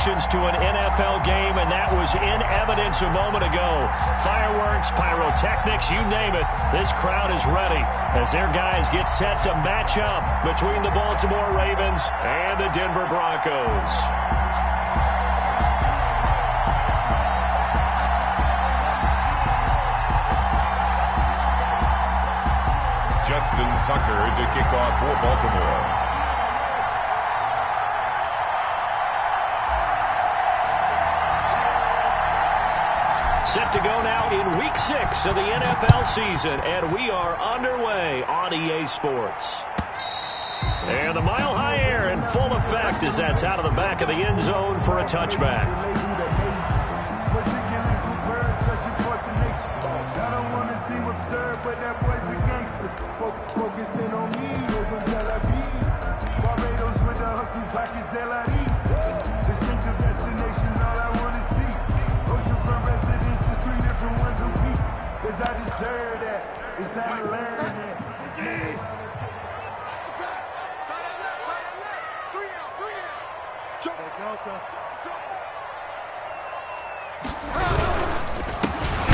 reactions to an NFL game, and that was in evidence a moment ago. Fireworks, pyrotechnics, you name it. This crowd is ready as their guys get set to match up between the Baltimore Ravens and the Denver Broncos. Justin Tucker to kick off for Baltimore. Set to go now in Week 6 of the NFL season, and we are underway on EA Sports. And the mile-high air in full effect as that's out of the back of the end zone for a touchback. Focusing on me, from Tel Aviv. Barbados with the hustle pockets, distinctive destinations, all I want to see. Oceanfront residences, 3 different ones a week. Cause I deserve that. It's time to learn that.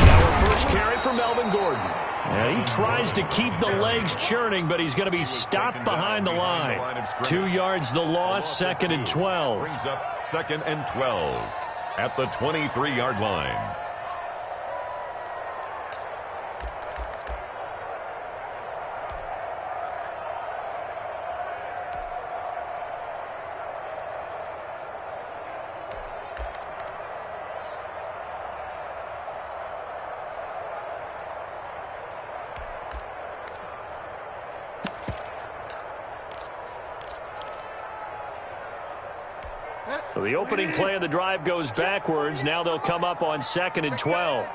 Our first carry for Melvin Gordon. And he tries to keep the legs churning, but he's going to be stopped behind the line. 2 yards the loss, 2nd and 12. Brings up 2nd and 12 at the 23-yard line. So the opening play of the drive goes backwards. Now they'll come up on 2nd and 12.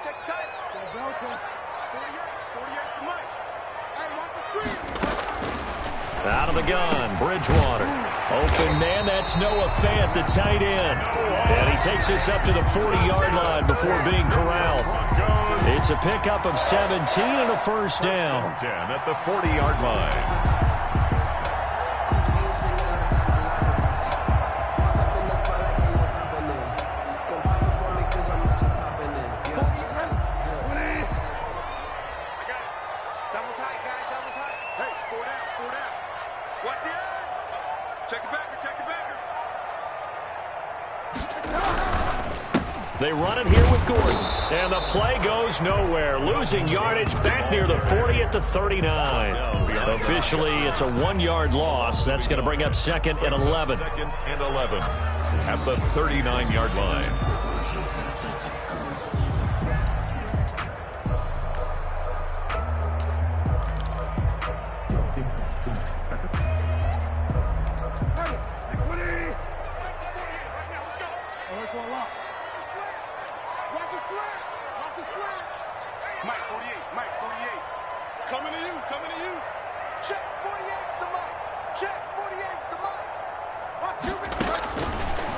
Out of the gun, Bridgewater. Open man, that's Noah Fant, the tight end. And he takes us up to the 40-yard line before being corralled. It's a pickup of 17 and a first down. 10 at the 40-yard line. They run it here with Gordon. And the play goes nowhere. Losing yardage back near the 40 at the 39. Officially, it's a 1-yard loss. That's going to bring up 2nd and 11. 2nd and 11 at the 39-yard line.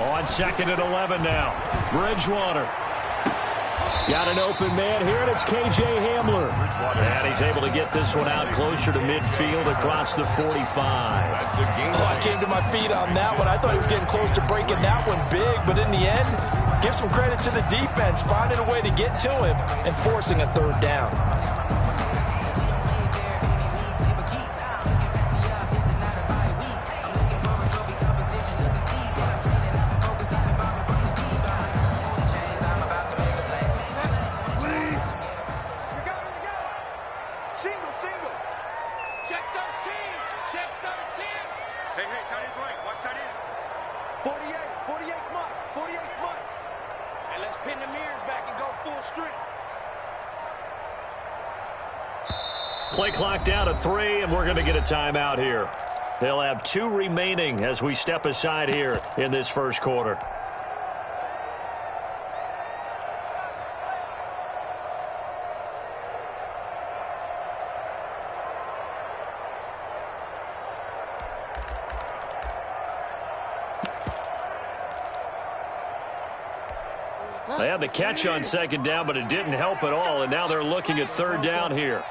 On 2nd and 11 now. Bridgewater. Got an open man here, and it's K.J. Hamler. And he's able to get this one out closer to midfield across the 45. I came to my feet on that one. I thought he was getting close to breaking that one big, but in the end, give some credit to the defense, finding a way to get to him and forcing a 3rd down. Play clock down to 3, and we're going to get a timeout here. They'll have 2 remaining as we step aside here in this first quarter. They had the catch on 2nd down, but it didn't help at all, and now they're looking at 3rd down here.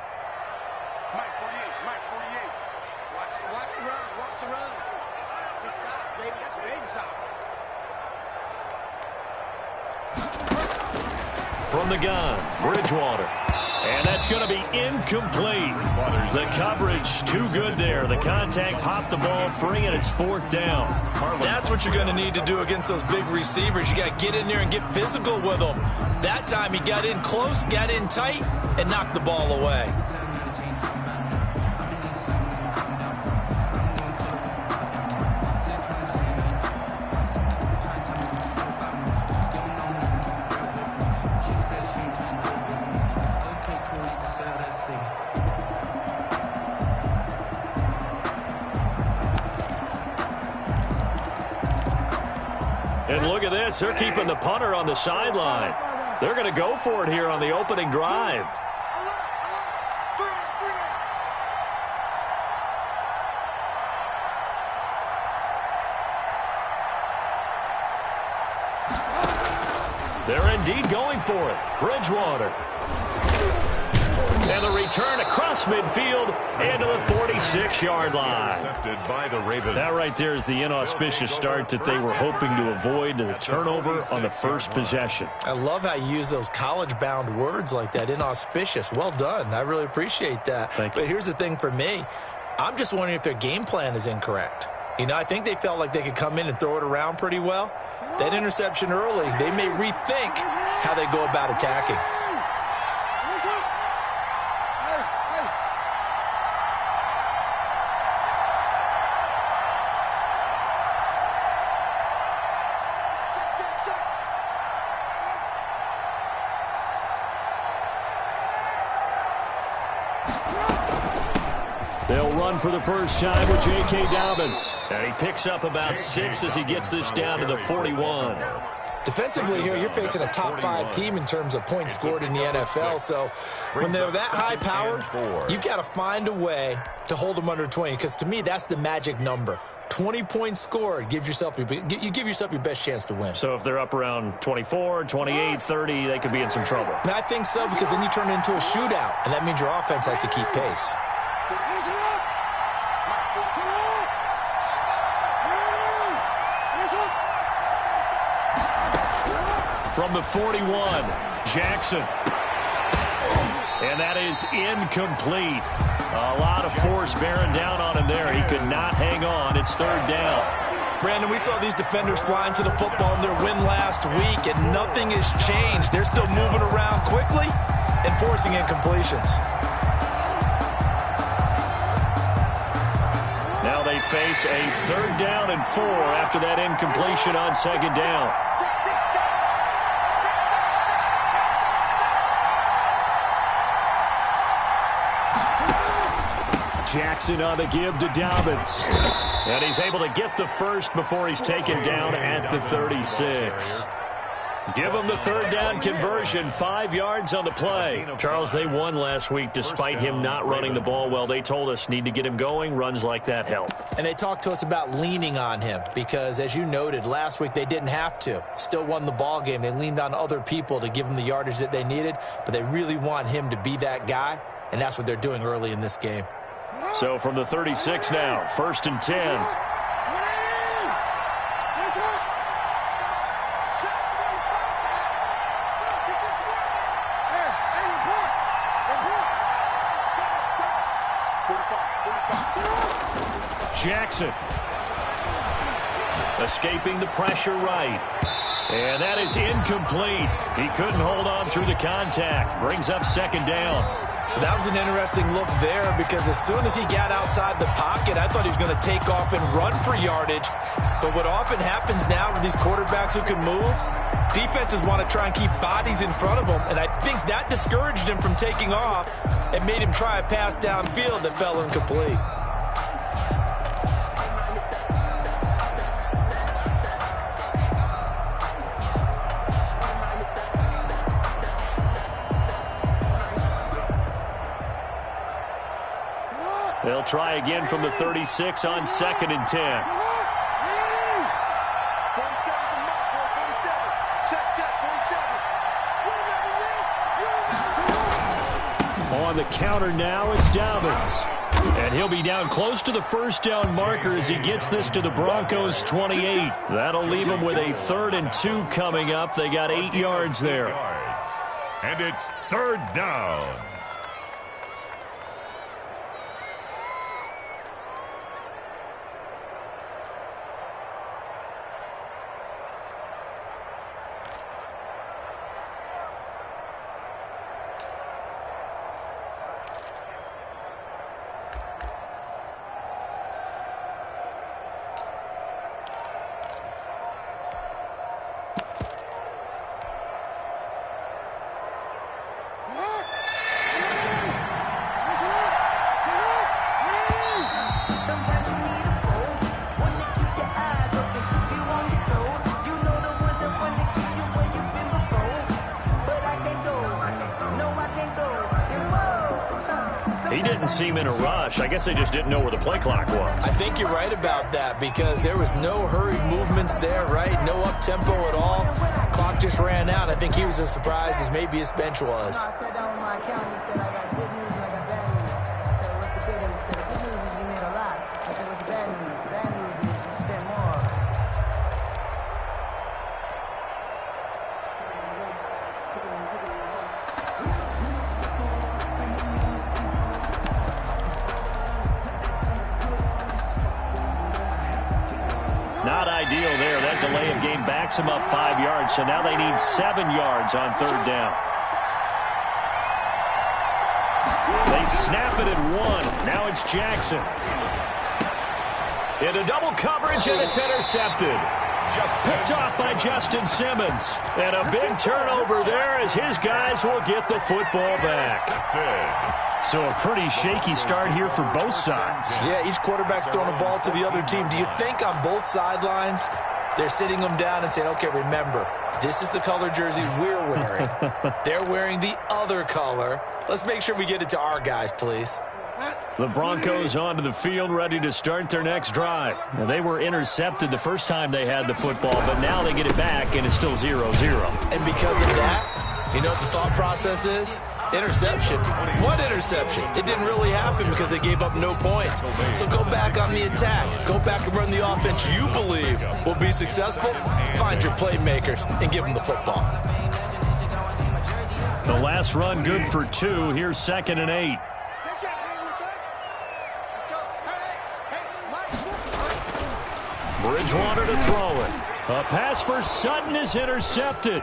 from the gun. Bridgewater. And that's going to be incomplete. The coverage too good there. The contact popped the ball free, and it's 4th down. That's what you're going to need to do against those big receivers. You got to get in there and get physical with them. That time he got in close, got in tight, and knocked the ball away. And look at this. They're keeping the punter on the sideline. They're going to go for it here on the opening drive. They're indeed going for it. Bridgewater. And the return across midfield into the 46-yard line. By the Ravens. That right there is the inauspicious start that they were hoping to avoid, the turnover on the first possession. I love how you use those college-bound words like that, inauspicious. Well done. I really appreciate that. Thank you. But here's the thing for me. I'm just wondering if their game plan is incorrect. You know, I think they felt like they could come in and throw it around pretty well. That interception early, they may rethink how they go about attacking. They'll run for the first time with J.K. Dobbins. And he picks up about 6 as he gets this down to the 41. Defensively here, you're facing a top 5 team in terms of points scored in the NFL. So when they're that high-powered, you've got to find a way to hold them under 20. Because to me, that's the magic number. 20 points scored gives yourself you give yourself your best chance to win. So if they're up around 24, 28, 30, they could be in some trouble. And I think so, because then you turn it into a shootout, and that means your offense has to keep pace. From the 41, Jackson. And that is incomplete. A lot of force bearing down on him there. He could not hang on. It's 3rd down. Brandon, we saw these defenders flying to the football in their win last week, and nothing has changed. They're still moving around quickly and forcing incompletions. Now they face a 3rd down and 4 after that incompletion on 2nd down. Jackson on the give to Dobbins. And he's able to get the first before he's taken down at the 36. Give him the 3rd down conversion, 5 yards on the play. Charles, they won last week despite him not running the ball well. They told us need to get him going. Runs like that help. And they talked to us about leaning on him because, as you noted, last week they didn't have to. Still won the ball game. They leaned on other people to give them the yardage that they needed, but they really want him to be that guy, and that's what they're doing early in this game. So from the 36 now, 1st and 10. Jackson. Escaping the pressure right. And that is incomplete. He couldn't hold on through the contact. Brings up 2nd down. That was an interesting look there because as soon as he got outside the pocket, I thought he was going to take off and run for yardage. But what often happens now with these quarterbacks who can move, defenses want to try and keep bodies in front of them. And I think that discouraged him from taking off and made him try a pass downfield that fell incomplete. They'll try again from the 36 on 2nd and 10. On the counter now, it's Dobbins. And he'll be down close to the 1st down marker as he gets this to the Broncos 28. That'll leave them with a 3rd and 2 coming up. They got 8 yards there. And it's third down. He didn't seem in a rush. I guess they just didn't know where the play clock was. I think you're right about that because there was no hurried movements there, right? No up-tempo at all. Clock just ran out. I think he was as surprised as maybe his bench was. I sat down on my account and said I got good news and I got bad news. I said, what's the good news? He said, the good news is you made a lot. I said, what's the bad news? The bad news is you spent more. Not ideal there. That delay of game backs them up 5 yards, so now they need 7 yards on third down. They snap it at 1. Now it's Jackson. Into double coverage, and it's intercepted. Picked off by Justin Simmons. And a big turnover there as his guys will get the football back. So a pretty shaky start here for both sides. Yeah, each quarterback's throwing a ball to the other team. Do you think on both sidelines they're sitting them down and saying, okay, remember, this is the color jersey we're wearing. They're wearing the other color. Let's make sure we get it to our guys, please. The Broncos onto the field, ready to start their next drive. Now, they were intercepted the first time they had the football, but now they get it back, and it's still 0-0. And because of that, you know what the thought process is? Interception. What interception? It didn't really happen because they gave up no points. So go back on the attack. Go back and run the offense you believe will be successful. Find your playmakers and give them the football. The last run good for 2. Here's 2nd and 8. Bridgewater to throw it. A pass for Sutton is intercepted.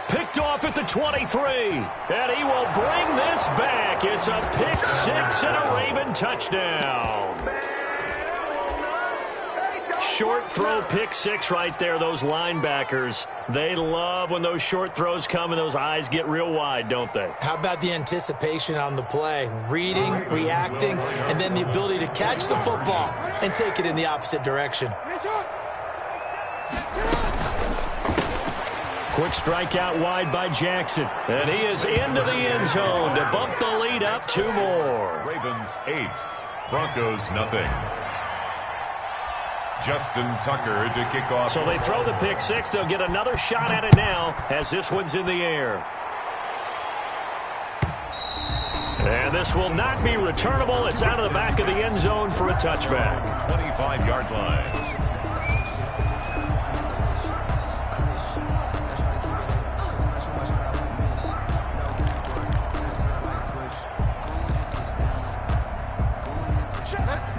Picked off at the 23. And he will bring this back. It's a pick 6 and a Raven touchdown. Short throw, pick 6 right there. Those linebackers, they love when those short throws come and those eyes get real wide, don't they? How about the anticipation on the play? Reading, reacting, and then the ability to catch the football and take it in the opposite direction. Quick strike out wide by Jackson. And he is into the end zone to bump the lead up 2 more. Ravens 8, Broncos nothing. Justin Tucker to kick off. So they throw the pick 6. They'll get another shot at it now as this one's in the air. And this will not be returnable. It's out of the back of the end zone for a touchback. 25-yard line.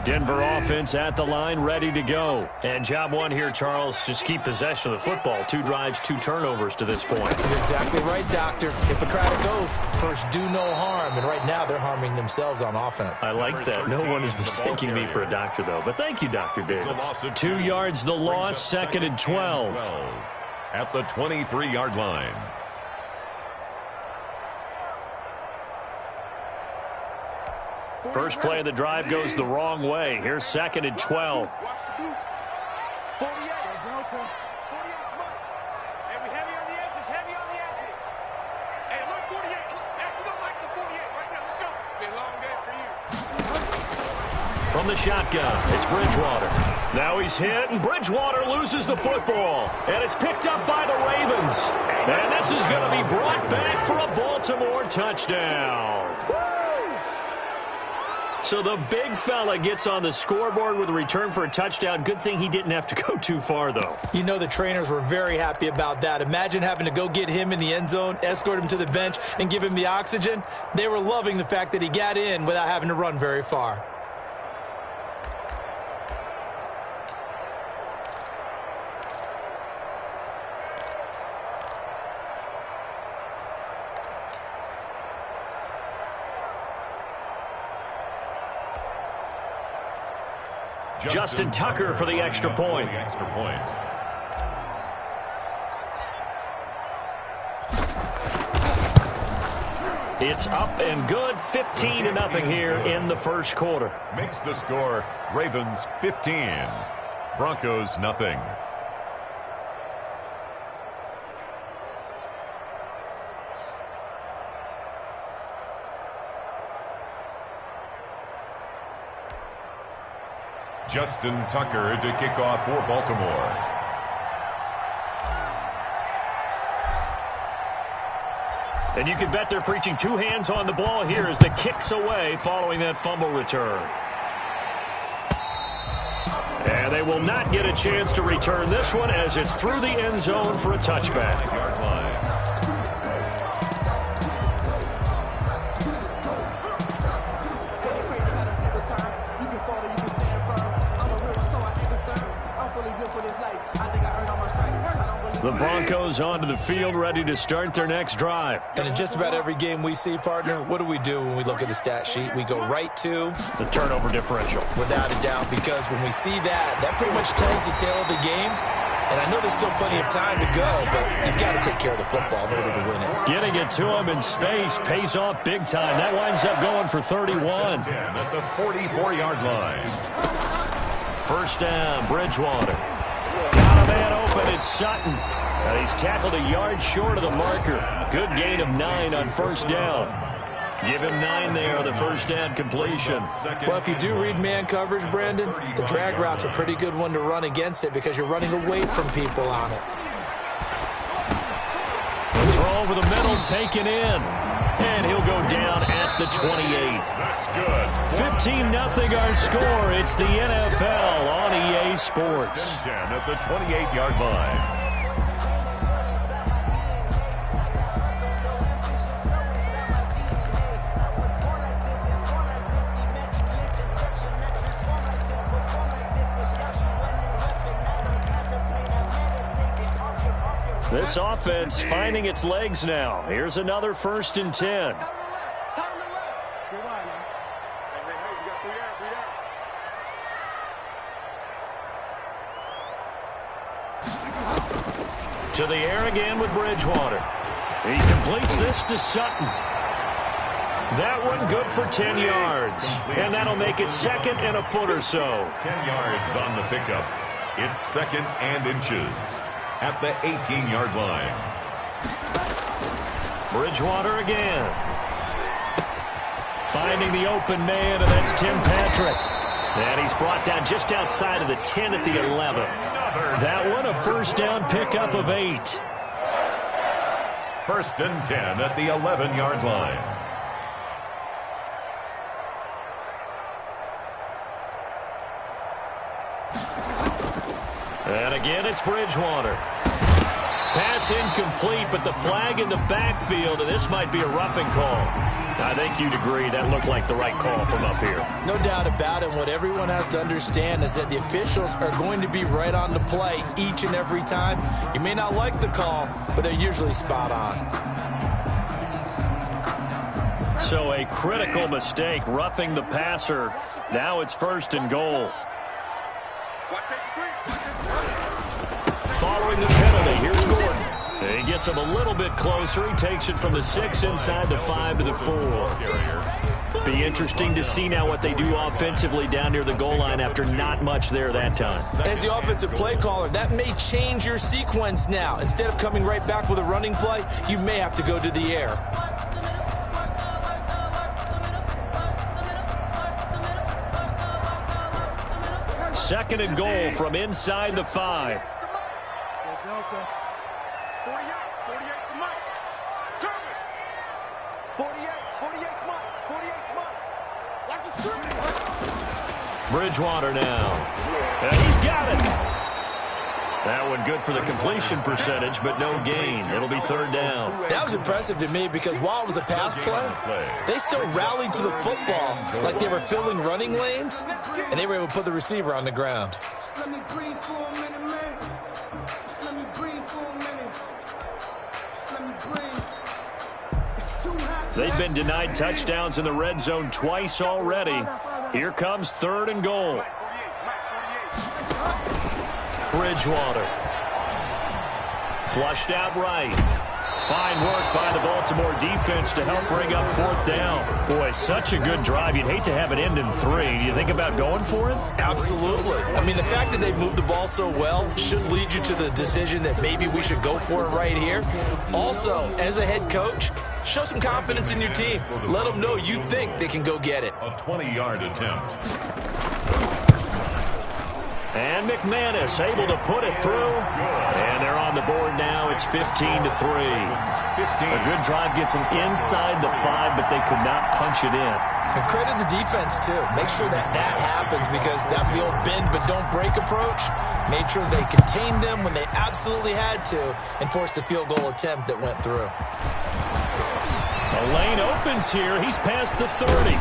Denver offense at the line, ready to go. And job one here, Charles, just keep possession of the football. 2 drives, 2 turnovers to this point. You're exactly right, Doctor. Hippocratic oath. First, do no harm. And right now, they're harming themselves on offense. I like that. No one is mistaking me for a doctor, though. But thank you, Dr. Davis. 2 yards the loss, 2nd and 12. At the 23-yard line. First play of the drive goes the wrong way. Here's 2nd and 12. From the shotgun, it's Bridgewater. Now he's hit, and Bridgewater loses the football. And it's picked up by the Ravens. And this is going to be brought back for a Baltimore touchdown. So the big fella gets on the scoreboard with a return for a touchdown. Good thing he didn't have to go too far, though. You know the trainers were very happy about that. Imagine having to go get him in the end zone, escort him to the bench, and give him the oxygen. They were loving the fact that he got in without having to run very far. Justin Tucker for the extra point. It's up and good, 15-0 here in the first quarter. Makes the score Ravens 15, Broncos nothing. Justin Tucker to kick off for Baltimore. And you can bet they're preaching two hands on the ball here as the kick's away following that fumble return. And they will not get a chance to return this one as it's through the end zone for a touchback. Yard line. The Broncos onto the field, ready to start their next drive. And in just about every game we see, partner, what do when we look at the stat sheet? We go right to the turnover differential. Without a doubt, because when we see that, that pretty much tells the tale of the game. And I know there's still plenty of time to go, but you've got to take care of the football in order to win it. Getting it to him in space pays off big time. That winds up going for 31. 10 at the 44-yard line. First down, Bridgewater. Got a man open, it's Sutton. And he's tackled a yard short of the marker. Good gain of 9 on first down. Give him 9 there on the first down completion. Well, if you do read man coverage, Brandon, the drag route's a pretty good one to run against it because you're running away from people on it. The throw over the middle, taken in. And he'll go down at the 28. That's good. 15-0 our score. It's the NFL on EA Sports. 10 at the 28-yard line. This offense finding its legs now. Here's another 1st and 10. To the air again with Bridgewater. He completes this to Sutton. That one good for 10 yards. And that'll make it 2nd and a foot or so. 10 yards on the pickup. It's 2nd and inches at the 18-yard line. Bridgewater again. Finding the open man, and that's Tim Patrick. And he's brought down just outside of the 10 at the 11. That one a first down pickup of 8. 1st and 10 at the 11-yard line. And again, it's Bridgewater. Pass incomplete, but the flag in the backfield, and this might be a roughing call. I think you'd agree that looked like the right call from up here. No doubt about it. What everyone has to understand is that the officials are going to be right on the play each and every time. You may not like the call, but they're usually spot on. So a critical mistake, roughing the passer. Now it's 1st and goal. Following the penalty, here's Gordon. He gets him a little bit closer. He takes it from the 6 inside the 5 to the 4. Be interesting to see now what they do offensively down near the goal line after not much there that time. As the offensive play caller, that may change your sequence now. Instead of coming right back with a running play, you may have to go to the air. Second and goal from inside the 5. Bridgewater now. And he's got it. That one good for the completion percentage, but no gain. It'll be third down. That was impressive to me because while it was a pass play, they still rallied to the football like they were filling running lanes, and they were able to put the receiver on the ground. Just let me breathe for a minute, man. Just let me breathe for a minute. Just let me breathe. It's too hot. They've been denied touchdowns in the red zone twice already. Here comes third and goal. Bridgewater. Flushed out right. Fine work by the Baltimore defense to help bring up fourth down. Boy, such a good drive. You'd hate to have it end in 3. Do you think about going for it? Absolutely. I mean, the fact that they moved the ball so well should lead you to the decision that maybe we should go for it right here. Also, as a head coach, show some confidence in your team. Let them know you think they can go get it. A 20-yard attempt. And McManus able to put it through. And they're on the board now. It's 15-3. A good drive gets them inside the 5, but they could not punch it in. And credit the defense, too. Make sure that happens because that was the old bend but don't break approach. Made sure they contained them when they absolutely had to and forced the field goal attempt that went through. The lane opens here. He's past the 30.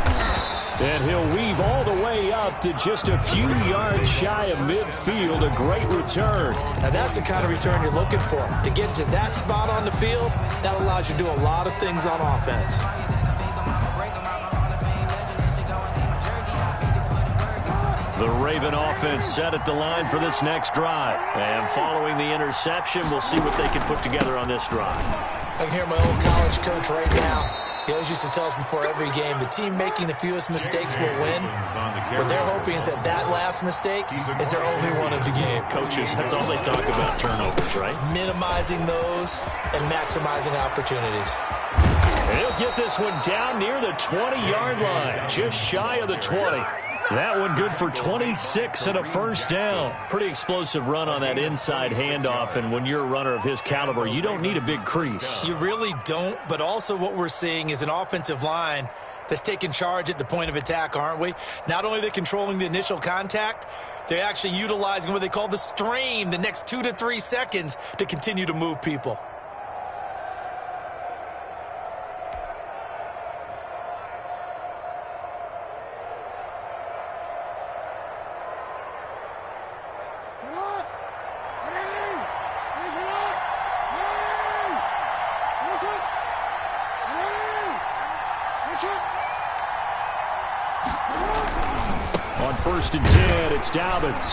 And he'll weave all the way up to just a few yards shy of midfield. A great return. Now that's the kind of return you're looking for. To get to that spot on the field, that allows you to do a lot of things on offense. The Raven offense set at the line for this next drive. And following the interception, we'll see what they can put together on this drive. I can hear my old college coach right now. He always used to tell us before every game, the team making the fewest mistakes will win. What they're hoping is that last mistake is their only one of the game. Coaches, that's all they talk about, turnovers, right? Minimizing those and maximizing opportunities. And he'll get this one down near the 20-yard line, just shy of the 20. That one good for 26 and a first down. Pretty explosive run on that inside handoff, and when you're a runner of his caliber, you don't need a big crease. You really don't, but also what we're seeing is an offensive line that's taking charge at the point of attack, aren't we? Not only are they controlling the initial contact, they're actually utilizing what they call the strain the next 2 to 3 seconds to continue to move people. On 1st and 10, it's Dobbins.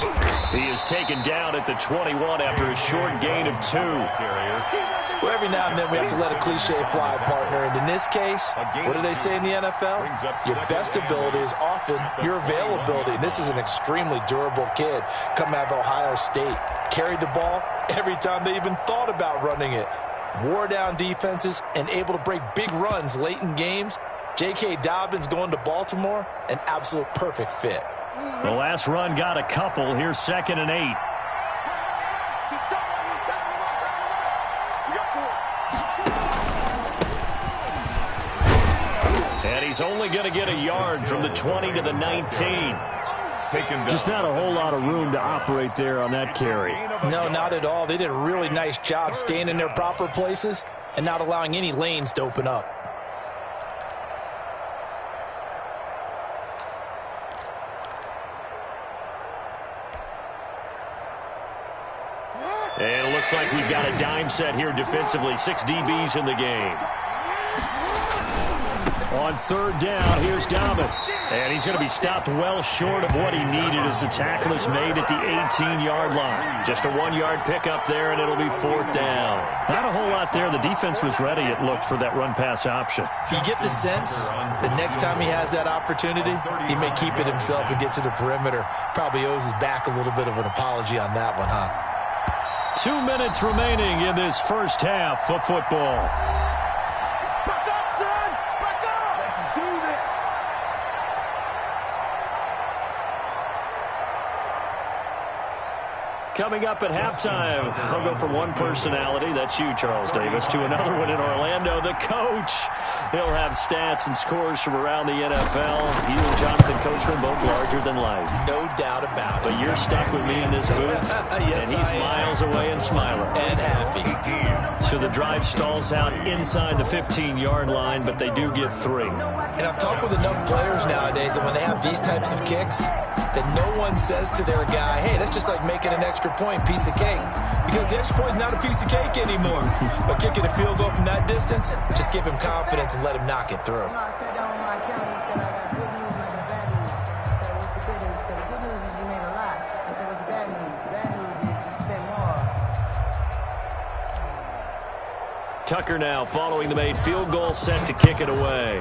He is taken down at the 21 after a short gain of 2. Well, every now and then we have to let a cliche fly, partner. And in this case, what do they say in the NFL? Your best ability is often your availability. And this is an extremely durable kid coming out of Ohio State. Carried the ball every time they even thought about running it. Wore down defenses and able to break big runs late in games. J.K. Dobbins going to Baltimore, an absolute perfect fit. The last run got a couple. Here's 2nd and 8. And he's only going to get a yard from the 20 to the 19. Just not a whole lot of room to operate there on that carry. No, not at all. They did a really nice job staying in their proper places and not allowing any lanes to open up. And it looks like we've got a dime set here defensively. 6 DBs in the game. On 3rd down, here's Dobbins. And he's going to be stopped well short of what he needed as the tackle is made at the 18-yard line. Just a 1-yard pickup there, and it'll be 4th down. Not a whole lot there. The defense was ready, it looked, for that run-pass option. You get the sense that next time he has that opportunity, he may keep it himself and get to the perimeter. Probably owes his back a little bit of an apology on that one, huh? 2 minutes remaining in this first half of football. Back up, son! Back up! Let's do this! Coming up at halftime, I'll go from one personality, that's you, Charles Davis, to another one in Orlando, the coach. He'll have stats and scores from around the NFL. You and Jonathan Coachman both larger than life. No doubt about it. But you're stuck with me in this booth, yes, and he's miles away and smiling. And happy. So the drive stalls out inside the 15-yard line, but they do get 3. And I've talked with enough players nowadays that when they have these types of kicks, that no one says to their guy, hey, that's just like making an extra point, piece of cake. Because the extra point is not a piece of cake anymore. But kicking a field goal from that distance, just give him confidence and let him knock it through. I sat down with my accountant. He said, I got good news and I got bad news. I said, what's the good news? He said, the good news is you made a lot. I said, what's the bad news? The bad news is you spent more. Tucker now following the made field goal, set to kick it away.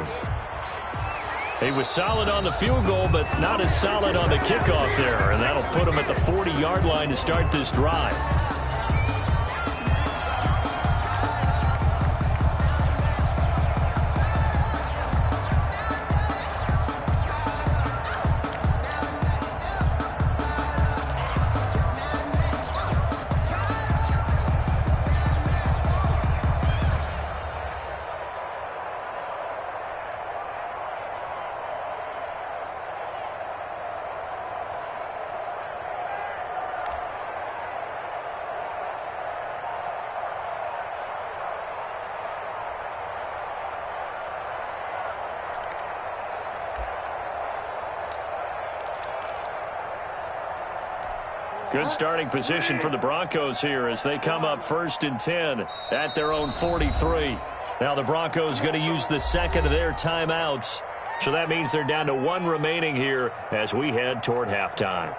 He was solid on the field goal, but not as solid on the kickoff there, and that'll put him at the 40-yard line to start this drive. Good starting position for the Broncos here as they come up 1st and 10 at their own 43. Now the Broncos going to use the second of their timeouts. So that means they're down to 1 remaining here as we head toward halftime.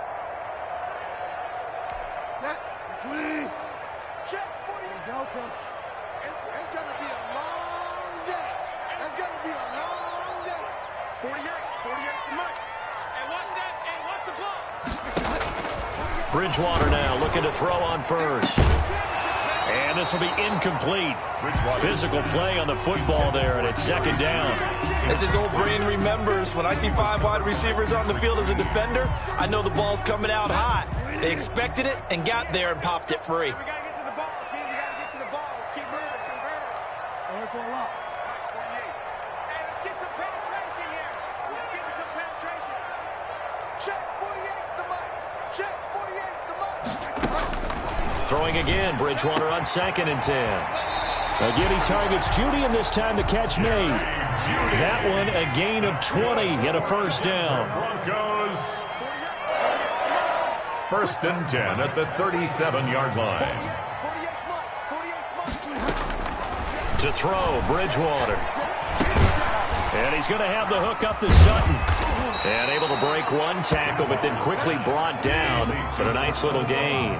Check 40. It's going to be a long day. It's going to be a long day. 48 to Mike. And what's that? And what's the ball? Bridgewater now looking to throw on first. And this will be incomplete. Physical play on the football there, and it's 2nd down. As his old brain remembers, when I see 5 wide receivers on the field as a defender, I know the ball's coming out hot. They expected it and got there and popped it free. We got to get to the ball, team. We got to get to the ball. Let's keep moving. Hey, let's get some penetration here. Let's get some penetration. Check 48's the mic. Check 48's the mic. Throwing again, Bridgewater on 2nd and 10. Again, he targets Judy, and this time the catch made. That one, a gain of 20 and a 1st down. Broncos. 1st and 10 at the 37-yard line. To throw, Bridgewater. And he's going to have the hook up to Sutton. And able to break 1 tackle, but then quickly brought down for a nice little gain.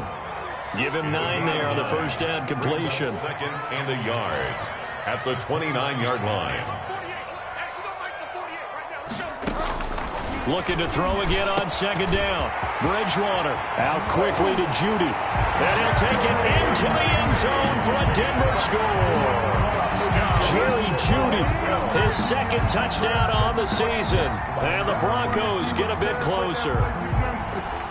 Give him 9 there on the 1st down completion. 2nd and a yard at the 29-yard line. Looking to throw again on 2nd down. Bridgewater out quickly to Judy. And he'll take it into the end zone for a Denver score. Jerry Judy, his 2nd touchdown on the season. And the Broncos get a bit closer.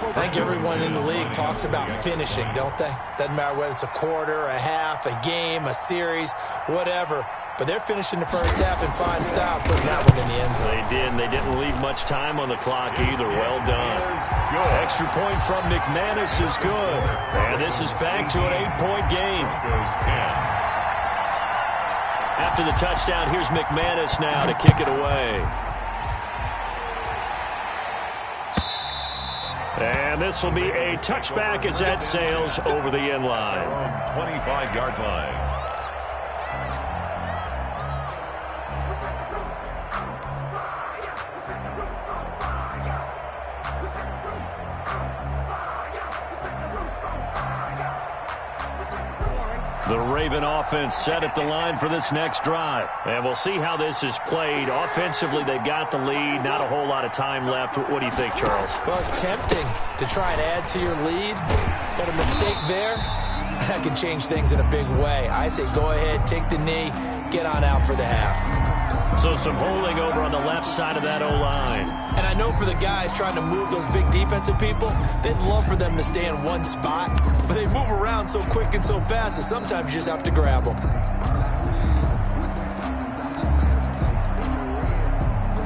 I think everyone in the league talks about finishing, don't they? Doesn't matter whether it's a quarter, a half, a game, a series, whatever. But they're finishing the first half in fine style, putting that one in the end zone. They did, and they didn't leave much time on the clock either. Well done. Extra point from McManus is good. And this is back to an 8-point game. After the touchdown, here's McManus now to kick it away. And this will be a touchback as that sails over the end line. 25-yard line. The Raven offense set at the line for this next drive. And we'll see how this is played. Offensively, they've got the lead. Not a whole lot of time left. What do you think, Charles? Well, it's tempting to try and add to your lead, but a mistake there, that can change things in a big way. I say go ahead, take the knee, get on out for the half. So some holding over on the left side of that O-line. And I know for the guys trying to move those big defensive people, they'd love for them to stay in one spot, but they move around so quick and so fast that sometimes you just have to grab them.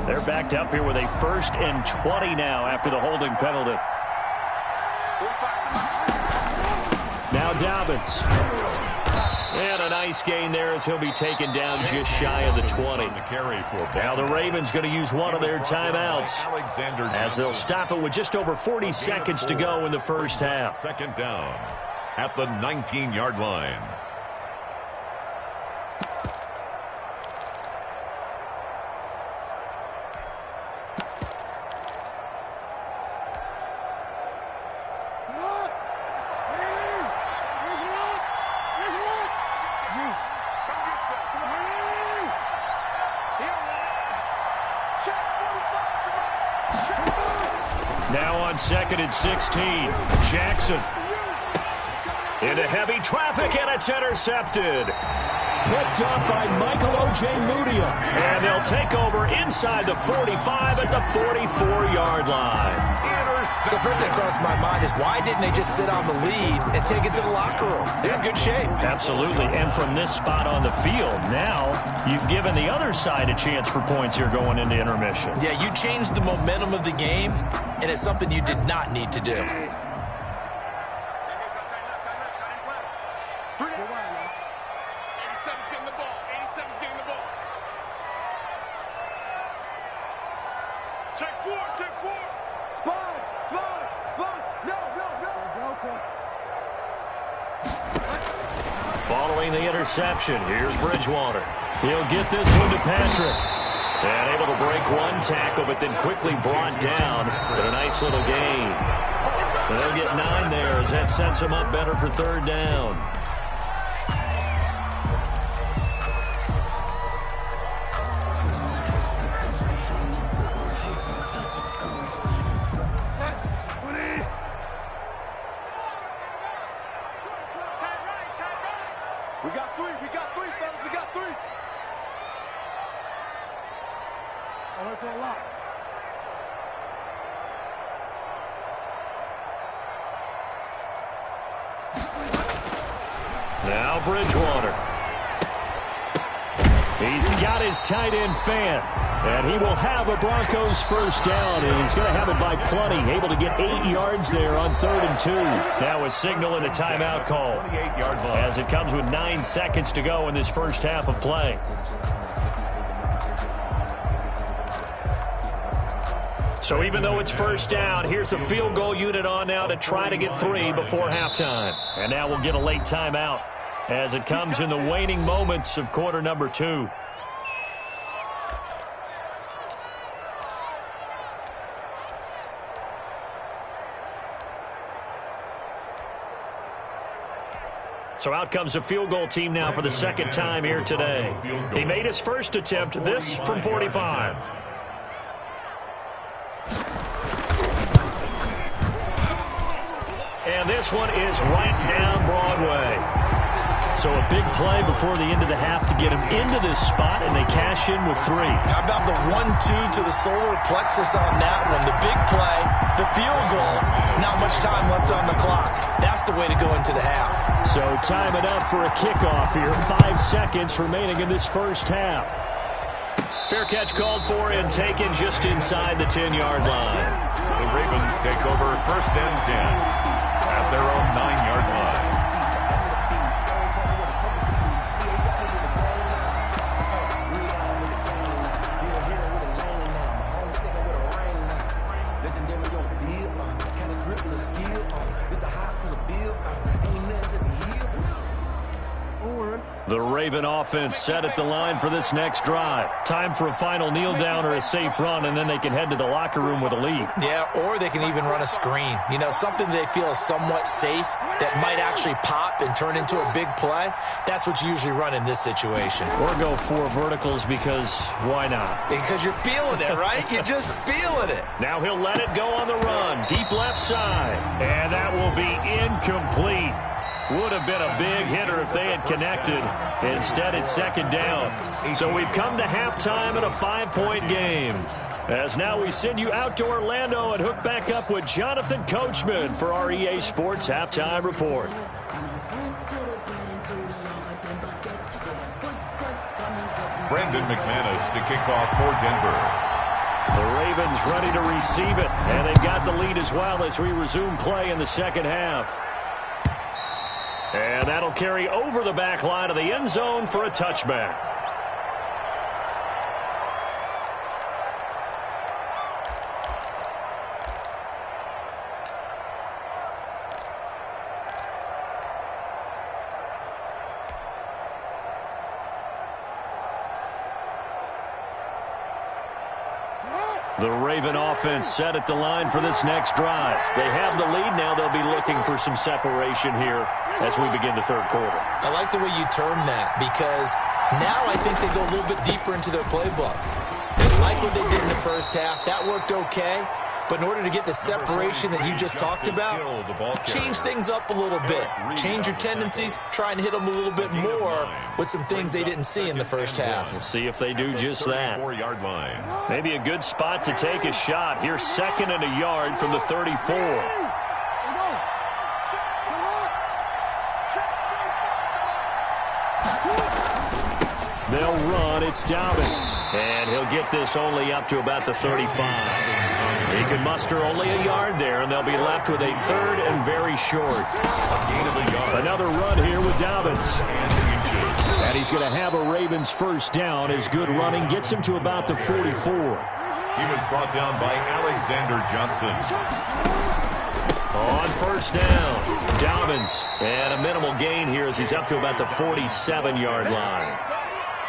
They're backed up here with a 1st and 20 now after the holding penalty. Now Dobbins. And a nice gain there as he'll be taken down just shy of the 20. Now the Ravens going to use one of their timeouts as they'll stop it with just over 40 seconds to go in the first half. 2nd down at the 19-yard line. Now on 2nd and 16, Jackson into heavy traffic, and it's intercepted. Picked up by Michael Ojemudia. And they'll take over inside the 45 at the 44-yard line. So first thing that crossed my mind is why didn't they just sit on the lead and take it to the locker room? They're in good shape. Absolutely, and from this spot on the field, now you've given the other side a chance for points here going into intermission. Yeah, you changed the momentum of the game, and it's something you did not need to do. Following the interception, here's Bridgewater. He'll get this one to Patrick. And able to break one tackle, but then quickly brought down with a nice little gain. And they'll get 9 there as that sets him up better for 3rd down. Now Bridgewater. He's got his tight end fan. And he will have a Broncos 1st down. And he's going to have it by plenty. Able to get 8 yards there on 3rd and 2. Now a signal and a timeout call. As it comes with 9 seconds to go in this first half of play. So even though it's 1st down, here's the field goal unit on now to try to get 3 before halftime. And now we'll get a late timeout as it comes in the waning moments of quarter number 2. So out comes a field goal team now for the 2nd time here today. He made his first attempt, this from 45. And this one is right down Broadway. So a big play before the end of the half to get him into this spot, and they cash in with 3. How about the 1-2 to the solar plexus on that one? The big play, the field goal, not much time left on the clock. That's the way to go into the half. So time it up for a kickoff here. 5 seconds remaining in this first half. Fair catch called for and taken just inside the 10-yard line. The Ravens take over 1st and 10 at their own 9-yard line. The Raven offense set at the line for this next drive. Time for a final kneel down or a safe run, and then they can head to the locker room with a lead. Yeah, or they can even run a screen. You know, something they feel is somewhat safe that might actually pop and turn into a big play. That's what you usually run in this situation. Or go 4 verticals because why not? Because you're feeling it, right? You're just feeling it. Now he'll let it go on the run. Deep left side. And that will be incomplete. Would have been a big hitter if they had connected. Instead, it's second down. So we've come to halftime in a 5-point game. As now we send you out to Orlando and hook back up with Jonathan Coachman for our EA Sports Halftime Report. Brendan McManus to kick off for Denver. The Ravens ready to receive it, and they've got the lead as well as we resume play in the second half. And that'll carry over the back line of the end zone for a touchback. The Raven offense set at the line for this next drive. They have the lead now. They'll be looking for some separation here as we begin the third quarter. I like the way you term that because now I think they go a little bit deeper into their playbook. They like what they did in the first half. That worked okay. But in order to get the separation that you just talked about, change things up a little bit. Change your tendencies, try and hit them a little bit more with some things they didn't see in the first half. We'll see if they do just that. Maybe a good spot to take a shot. Here's 2nd and a yard from the 34. They'll run. It's Dobbins. And he'll get this only up to about the 35. He can muster only a yard there, and they'll be left with a 3rd and very short. Another run here with Dobbins. And he's going to have a Ravens first down. His good running gets him to about the 44. He was brought down by Alexander Johnson. On first down, Dobbins. And a minimal gain here as he's up to about the 47-yard line.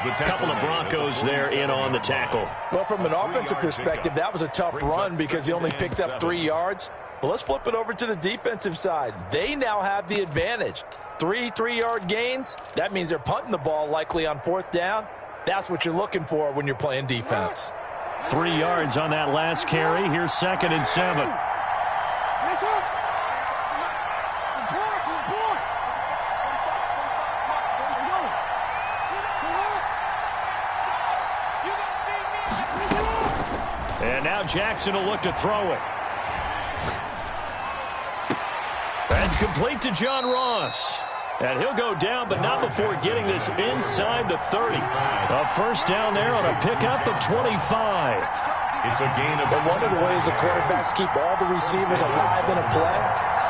A couple of Broncos there in on the tackle. Well, from an offensive perspective, that was a tough run because he only picked up 3 yards. But let's flip it over to the defensive side. They now have the advantage. 3 3-yard gains. That means they're punting the ball likely on 4th down. That's what you're looking for when you're playing defense. 3 yards on that last carry. Here's 2nd and 7. And now Jackson will look to throw it. That's complete to John Ross. And he'll go down, but not before getting this inside the 30. A first down there on a pickup of 25. It's a gain of one of the ways the quarterbacks keep all the receivers alive in a play,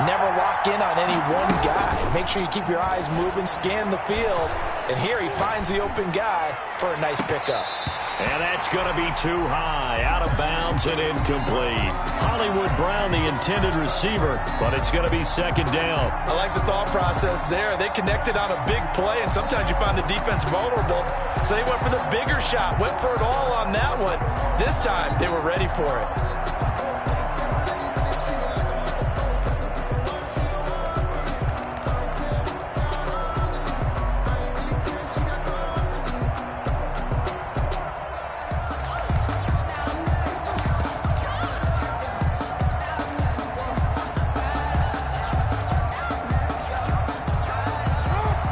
never lock in on any one guy. Make sure you keep your eyes moving, scan the field. And here he finds the open guy for a nice pickup. And that's going to be too high, out of bounds and incomplete. Hollywood Brown, the intended receiver, but it's going to be 2nd down. I like the thought process there. They connected on a big play, and sometimes you find the defense vulnerable. So they went for the bigger shot, went for it all on that one. This time, they were ready for it.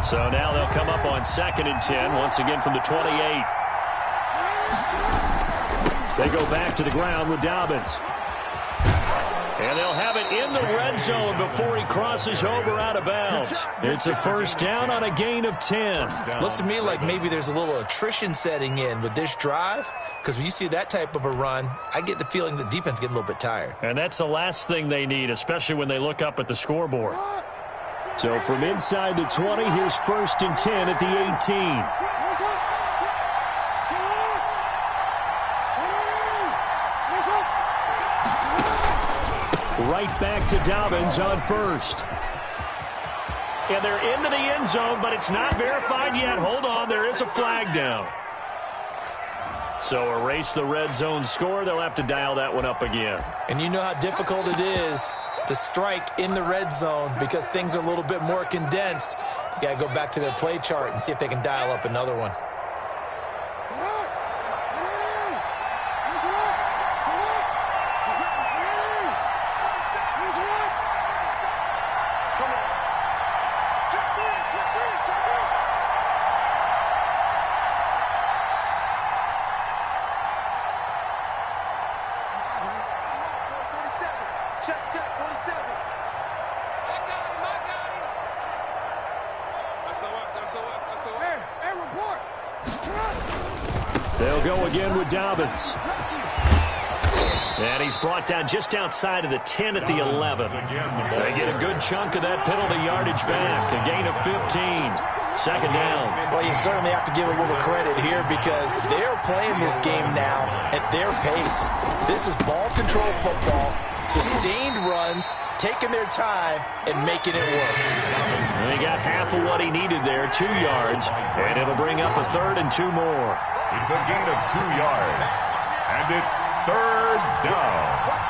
So now they'll come up on 2nd and 10, once again from the 28. They go back to the ground with Dobbins. And they'll have it in the red zone before he crosses over out of bounds. It's a first down on a gain of 10. Looks to me like maybe there's a little attrition setting in with this drive, because when you see that type of a run, I get the feeling the defense getting a little bit tired. And that's the last thing they need, especially when they look up at the scoreboard. So from inside the 20, here's 1st and 10 at the 18. Right back to Dobbins on 1st. And they're into the end zone, but it's not verified yet. Hold on, there is a flag down. So erase the red zone score. They'll have to dial that one up again. And you know how difficult it is to strike in the red zone because things are a little bit more condensed. You got to go back to their play chart and see if they can dial up another one. Check, 47. I got him. SOS. Hey, report. They'll go again with Dobbins. And he's brought down just outside of the 10 at the 11. They get a good chunk of that penalty yardage back. A gain of 15. Second down. Well, you certainly have to give a little credit here because they're playing this game now at their pace. This is ball control football, sustained runs, taking their time, and making it work. And he got half of what he needed there, 2 yards, and it'll bring up a 3rd and 2 more. It's a gain of 2 yards, and it's 3rd down.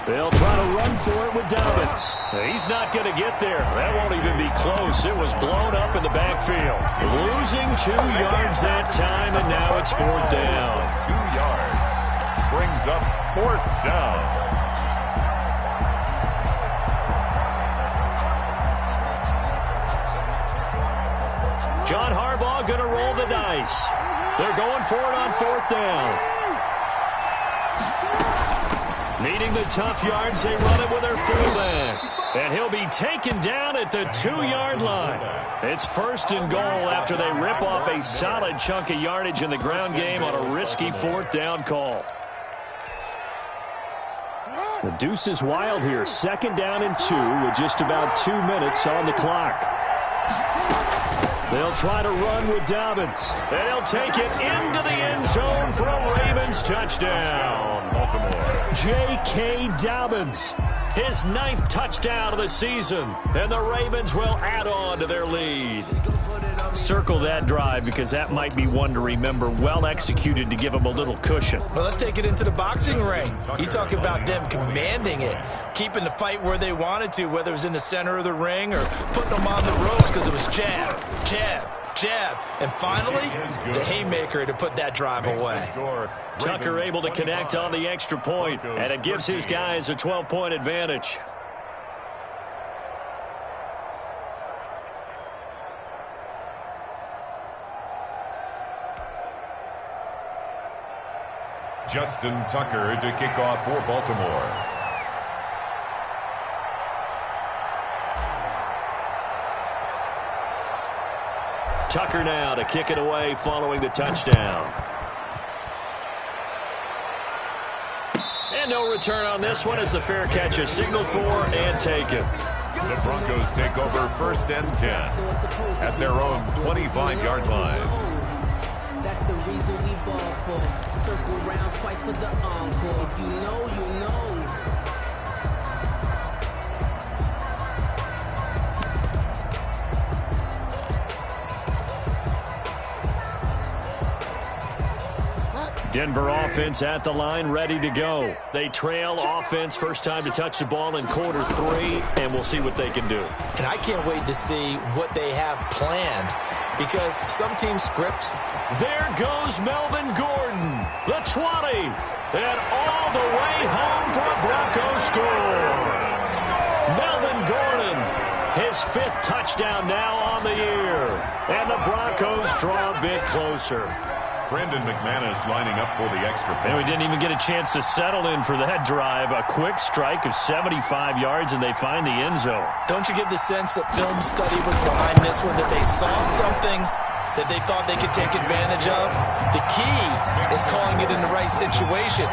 They'll try to run for it with Dobbins. He's not going to get there. That won't even be close. It was blown up in the backfield. Losing 2 yards that time, and now it's 4th down. 2 yards brings up 4th down. John Harbaugh going to roll the dice. They're going for it on 4th down. Needing the tough yards, they run it with their fullback. And he'll be taken down at the 2-yard line. It's 1st and goal after they rip off a solid chunk of yardage in the ground game on a risky 4th down call. The deuce is wild here. 2nd down and 2 with just about 2 minutes on the clock. They'll try to run with Dobbins. And he'll take it into the end zone for a Ravens touchdown. Baltimore. J.K. Dobbins, his 9th touchdown of the season. And the Ravens will add on to their lead. Circle that drive because that might be one to remember. Well executed to give them a little cushion. Well, let's take it into the boxing ring. You talk about them commanding it, keeping the fight where they wanted to, whether it was in the center of the ring or putting them on the ropes because it was jab, jab, jab. And finally, the haymaker to put that drive away. Tucker able to connect on the extra point, and it gives his guys a 12-point advantage. Justin Tucker to kick off for Baltimore. Tucker now to kick it away following the touchdown. And no return on this one as the fair catch is signaled for and taken. The Broncos take over 1st and 10 at their own 25-yard line. That's the reason we ball for. Circle round twice for the encore. If you know, you know. Denver offense at the line, ready to go. They trail offense, first time to touch the ball in quarter 3, and we'll see what they can do. And I can't wait to see what they have planned because some teams script. There goes Melvin Gordon, the 20, and all the way home for a Broncos score. Melvin Gordon, his 5th touchdown now on the year, and the Broncos draw a bit closer. Brandon McManus lining up for the extra point. And we didn't even get a chance to settle in for that drive. A quick strike of 75 yards, and they find the end zone. Don't you get the sense that film study was behind this one, that they saw something that they thought they could take advantage of? The key is calling it in the right situation,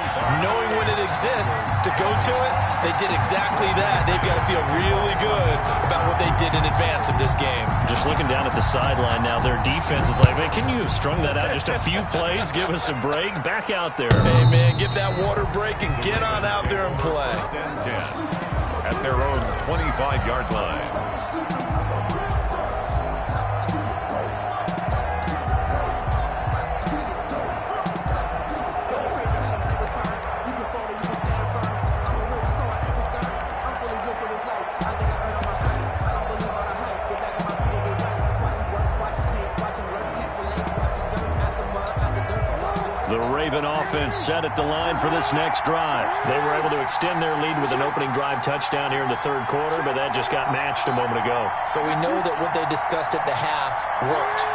knowing when it exists to go to it. They did exactly that. They've got to feel really good about what they did in advance of this game. Just looking down at the sideline now, their defense is like, man, can you have strung that out just a few plays? Give us a break. Back out there. Hey, man, give that water break and get on out there and play. 10 at their own 25-yard line. Offense set at the line for this next drive. They were able to extend their lead with an opening drive touchdown here in the 3rd quarter, but that just got matched a moment ago. So we know that what they discussed at the half worked.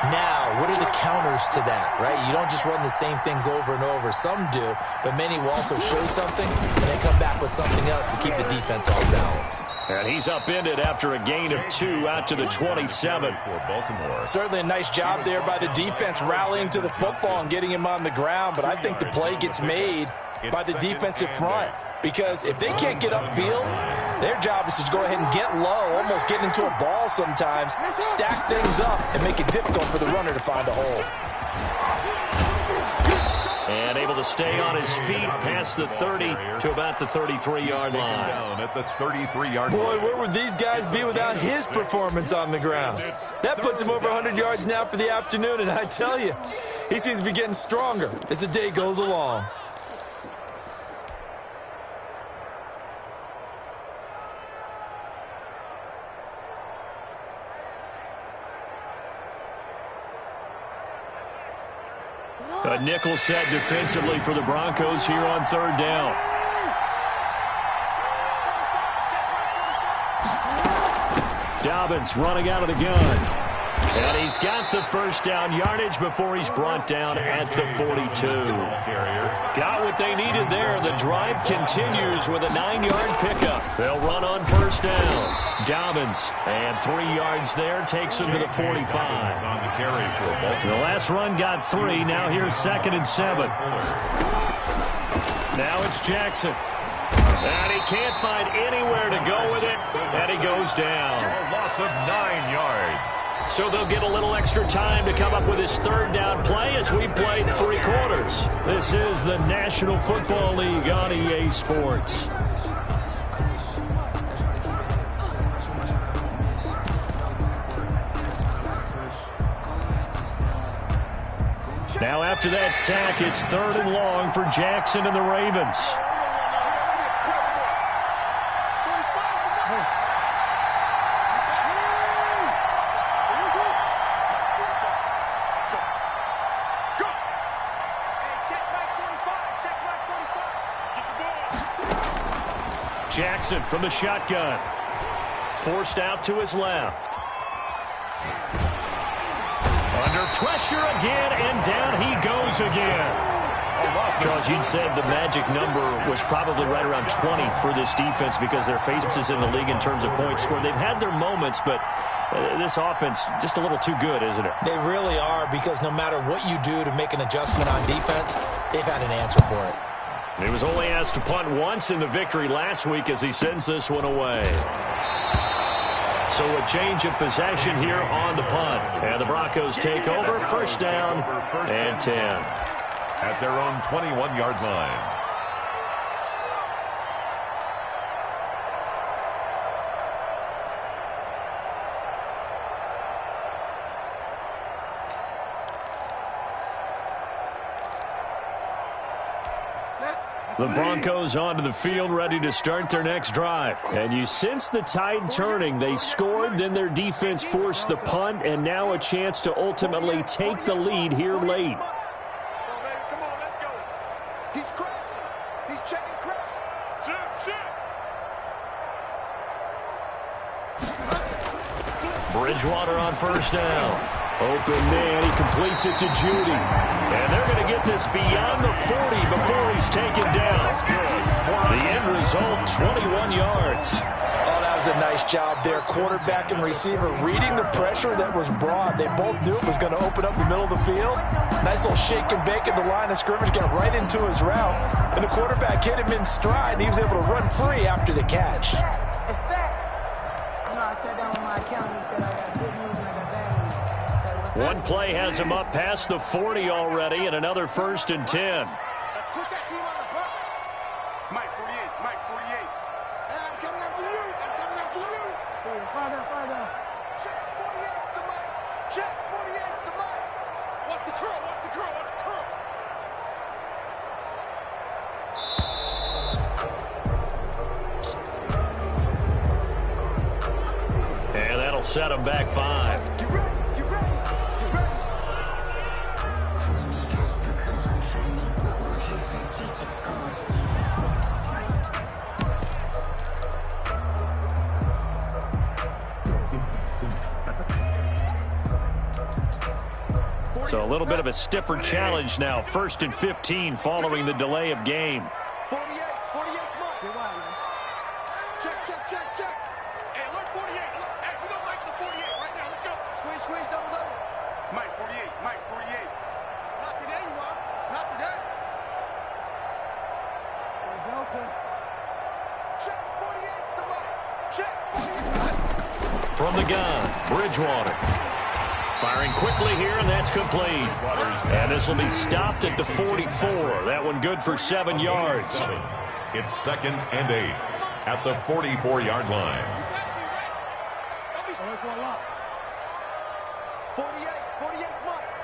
Now, what are the counters to that, right? You don't just run the same things over and over. Some do, but many will also show something and then come back with something else to keep the defense off balance. And he's upended after a gain of 2 out to the 27. For Baltimore. Certainly a nice job there by the defense rallying to the football and getting him on the ground, but I think the play gets made by the defensive front. Because if they can't get upfield, their job is to go ahead and get low, almost get into a ball sometimes, stack things up, and make it difficult for the runner to find a hole. And able to stay on his feet past the 30 to about the 33-yard line. Down at the 33-yard line. Boy, where would these guys be without his performance on the ground? That puts him over 100 yards now for the afternoon, and I tell you, he seems to be getting stronger as the day goes along. A nickel set defensively for the Broncos here on 3rd down. Dobbins running out of the gun. And he's got the first down yardage before he's brought down at the 42. Got what they needed there. The drive continues with a 9-yard pickup. They'll run on 1st down. Dobbins, and 3 yards there, takes him to the 45. The last run got 3. Now here's 2nd and 7. Now it's Jackson. And he can't find anywhere to go with it, and he goes down. A loss of 9 yards. So they'll get a little extra time to come up with his 3rd down play as we played 3 quarters. This is the National Football League on EA Sports. Now after that sack, it's 3rd and long for Jackson and the Ravens. Jackson from the shotgun. Forced out to his left. Under pressure again, and down he goes again. Charles, you'd said the magic number was probably right around 20 for this defense because their faces in the league in terms of points scored. They've had their moments, but this offense just a little too good, isn't it? They really are, because no matter what you do to make an adjustment on defense, they've had an answer for it. He was only asked to punt once in the victory last week as he sends this one away. So a change of possession here on the punt. And the Broncos take over, 1st down and 10. At their own 21-yard line. The Broncos onto the field, ready to start their next drive. And you sense the tide turning. They scored, then their defense forced the punt, and now a chance to ultimately take the lead here late. Come on, let's go. He's crashing. He's checking crowd. Bridgewater on 1st down. Open man, he completes it to Judy. And they're going to get this beyond the 40 before he's taken down. The end result, 21 yards. Oh, that was a nice job there. Quarterback and receiver reading the pressure that was brought. They both knew it was going to open up the middle of the field. Nice little shake and bake at the line of scrimmage, got right into his route. And the quarterback hit him in stride, and he was able to run free after the catch. I sat down with my accountant. He said I got good news and I got bad news. I said, what's One play has him up past the 40 already, and another 1st and 10. Let's put that team on the box. Mike 48, Mike 48. Hey, I'm coming after you. I'm coming after you. Find out. Check 48's the Mike. Check 48's the Mike. Watch the curl, watch the curl, watch the curl. And that'll set him back 5. You ready? You ready? You ready? So a little bit of a stiffer challenge now. 1st and 15 following the delay of game. 48, Mike. Get wide, man. Check. Hey, alert 48. Hey, we don't like the 48 right now. Let's go. Squeeze, double. Mike, 48. Not today, you are. Not today. Delta. Check 48's the Mike. Check 48. From the gun, Bridgewater. Firing quickly here, and that's complete. And this will be stopped at the 44. That one good for 7 yards. It's 2nd and 8 at the 44-yard line.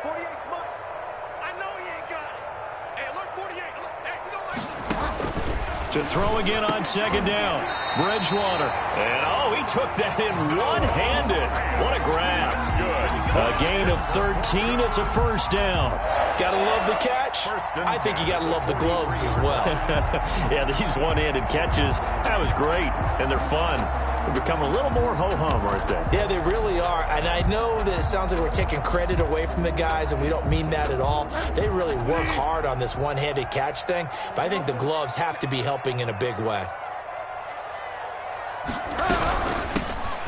48's Mike. I know he ain't got it. Hey, alert 48. Hey, we don't like To throw again on 2nd down. Bridgewater. And, he took that in one-handed. What a grab. Good. A gain of 13. It's a 1st down. Gotta love the catch. I think you gotta love the gloves as well. Yeah, these one-handed catches, that was great. And they're fun. They've become a little more ho-hum, aren't they? Yeah, they really are. And I know that it sounds like we're taking credit away from the guys, and we don't mean that at all. They really work hard on this one-handed catch thing, but I think the gloves have to be helping in a big way.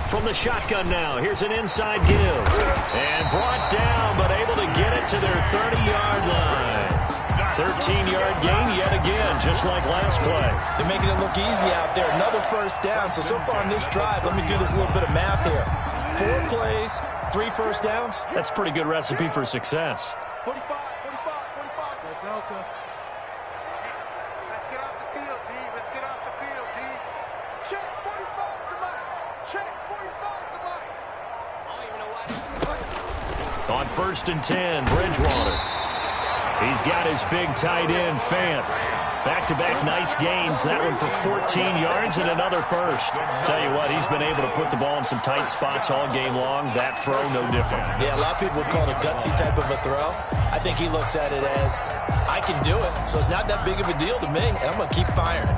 From the shotgun now, here's an inside give. And brought down, but able to get it to their 30-yard line. 13-yard gain yet again, just like last play. They're making it look easy out there. Another 1st down. So far on this drive, let me do this little bit of math here. 4 plays, 3 1st downs. That's a pretty good recipe for success. 45. Delta. Let's get off the field, D. Check 45 the Mike. Check 45 the Mike. I don't even know why. On 1st and 10, Bridgewater. He's got his big tight end, Fant. Back-to-back nice gains. That one for 14 yards and another 1st. Tell you what, he's been able to put the ball in some tight spots all game long. That throw, no different. Yeah, a lot of people would call it a gutsy type of a throw. I think he looks at it as, I can do it, so it's not that big of a deal to me, and I'm going to keep firing.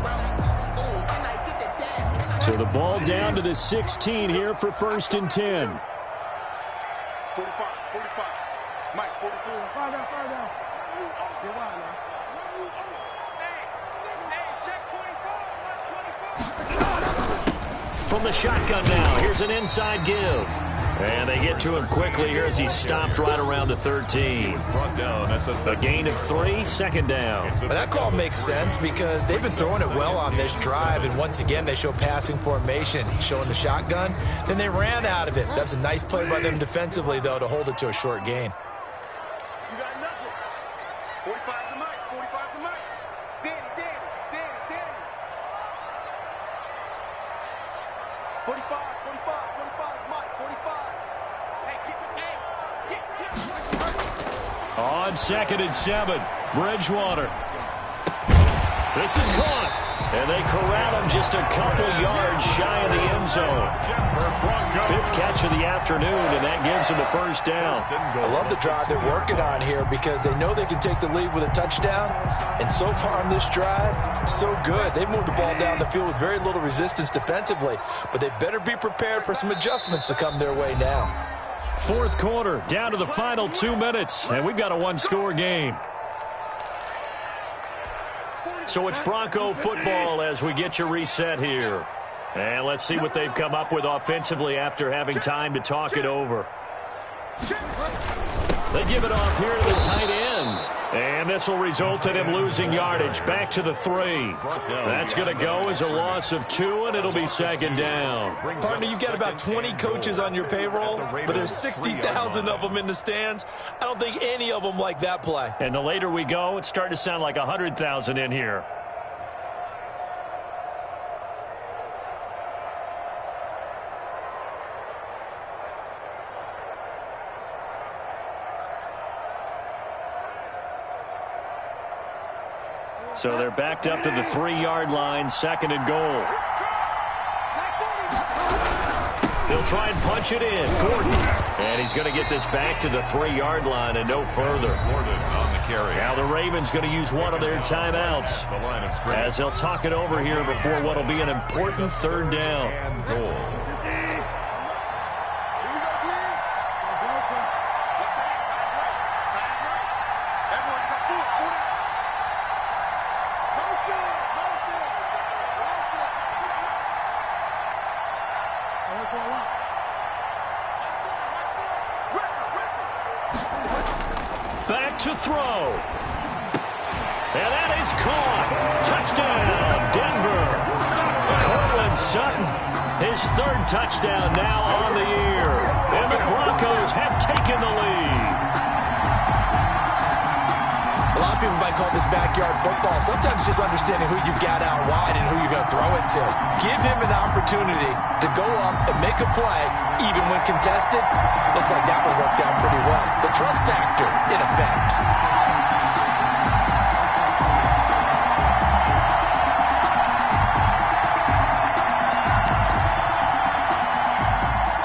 So the ball down to the 16 here for 1st and 10. 45. Mike, 44. Fire down. Get wide now. Hey, check 24. From the shotgun now, here's an inside give. And they get to him quickly here as he stopped right around the 13. Brought down at the A gain of 3, 2nd down. But that call makes sense because they've been throwing it well on this drive, and once again they show passing formation, showing the shotgun. Then they ran out of it. That's a nice play by them defensively, though, to hold it to a short gain. You got nothing. 45 to Mike. Danny. 45, Mike, 45. Hey, get. On 2nd and 7, Bridgewater. This is caught. And they corral him just a couple yards shy of the end zone. 5th catch of the afternoon, and that gives him a 1st down. I love the drive they're working on here because they know they can take the lead with a touchdown. And so far on this drive, so good. They've moved the ball down the field with very little resistance defensively, but they better be prepared for some adjustments to come their way now. 4th quarter, down to the final 2 minutes, and we've got a 1-score game. So it's Bronco football as we get you reset here. And let's see what they've come up with offensively after having time to talk it over. They give it off here to the tight end. And this will result in him losing yardage back to the 3. That's going to go as a loss of 2, and it'll be 2nd down. Partner, you've got about 20 coaches on your payroll, but there's 60,000 of them in the stands. I don't think any of them like that play. And the later we go, it's starting to sound like 100,000 in here. So they're backed up to the 3-yard line, 2nd and goal. They'll try and punch it in. Gordon. And he's going to get this back to the 3-yard line and no further. Gordon on the carry. Now the Ravens going to use one of their timeouts The line of scrimmage. as they'll talk it over here before what will be an important 3rd down. And goal. Back to throw. And that is caught. Touchdown, Denver. Cortland Sutton, his third touchdown now on the year. And the Broncos have taken the lead. A lot of people might call this backyard football. Sometimes just understanding who you've got out wide and who you're going to throw it to. Give him an opportunity to go up and make a play, even when contested. Looks like that one worked out pretty well. The trust factor, in effect.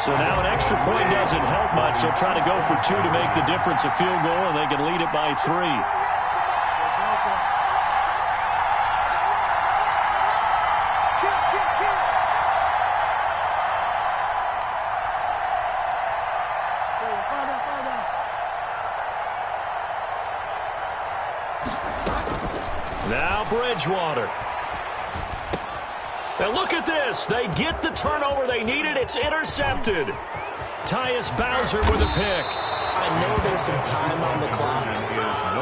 So now an extra point doesn't help much. They'll try to go for 2 to make the difference a field goal, and they can lead it by 3. Now Bridgewater. And look at this. They get the turnover they needed. It's intercepted. Tyus Bowser with a pick. I know there's some time on the clock,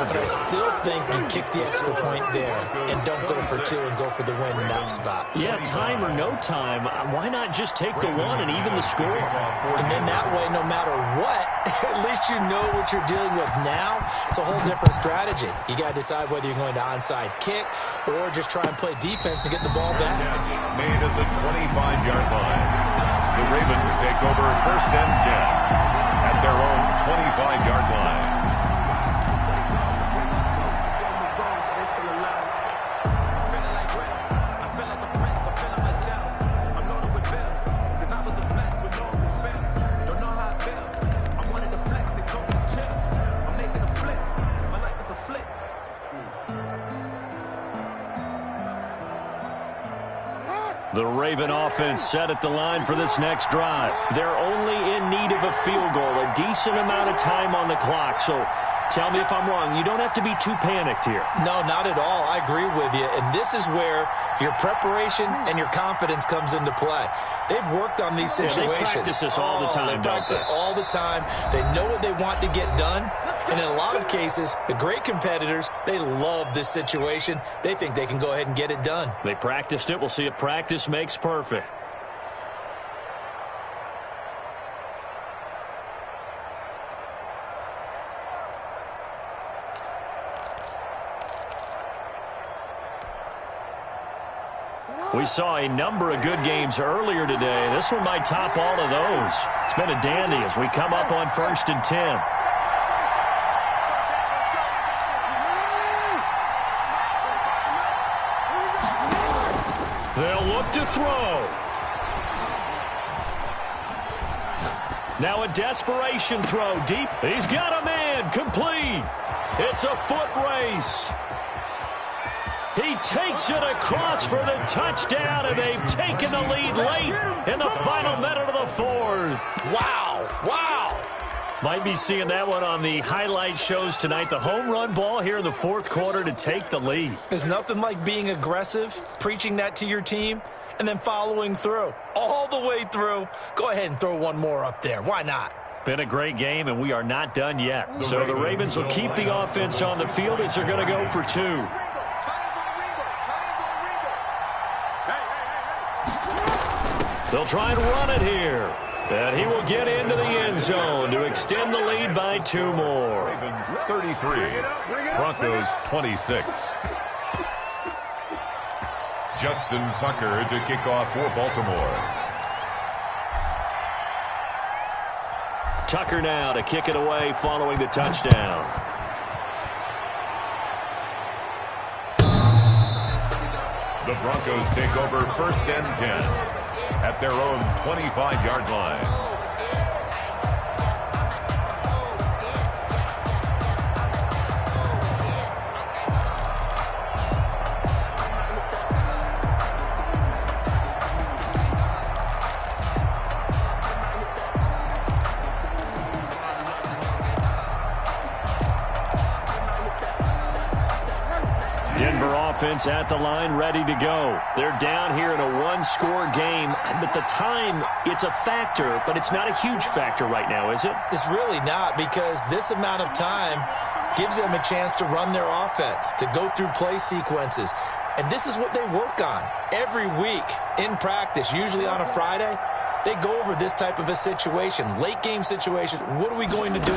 but I still think you kick the extra point there and don't go for 2 and go for the win in that spot. Yeah, time or no time, why not just take the 1 and even the score? And then that way, no matter what, at least you know what you're dealing with now. It's a whole different strategy. You got to decide whether you're going to onside kick or just try and play defense and get the ball back. Made at the 25-yard line. The Ravens take over 1st and 10 at their own 25-yard line. The Raven offense set at the line for this next drive. They're only in need of a field goal, a decent amount of time on the clock. So tell me if I'm wrong. You don't have to be too panicked here. No, not at all. I agree with you. And this is where your preparation and your confidence comes into play. They've worked on these situations. Yeah, they practice this all the time, they practice it all the time. They know what they want to get done. And in a lot of cases, the great competitors, they love this situation. They think they can go ahead and get it done. They practiced it. We'll see if practice makes perfect. We saw a number of good games earlier today. This one might top all of those. It's been a dandy as we come up on 1st and 10. They'll look to throw. Now a desperation throw deep. He's got a man complete. It's a foot race. He takes it across for the touchdown, and they've taken the lead late in the final minute of the 4th. Wow. Wow. Might be seeing that one on the highlight shows tonight. The home run ball here in the 4th quarter to take the lead. There's nothing like being aggressive, preaching that to your team, and then following through. All the way through. Go ahead and throw one more up there. Why not? Been a great game, and we are not done yet. So the Ravens will keep the offense on the field as they're going to go for 2. They'll try and run it here. And he will get into the end zone to extend the lead by 2 more. Ravens 33, Broncos 26. Justin Tucker to kick off for Baltimore. Tucker now to kick it away following the touchdown. The Broncos take over 1st and 10 at their own 25-yard line. Denver offense at the line, ready to go. They're down here in a one-score game. At the time, it's a factor, but it's not a huge factor right now, is it? It's really not, because this amount of time gives them a chance to run their offense, to go through play sequences. And this is what they work on every week in practice, usually on a Friday. They go over this type of a situation, late game situation. What are we going to do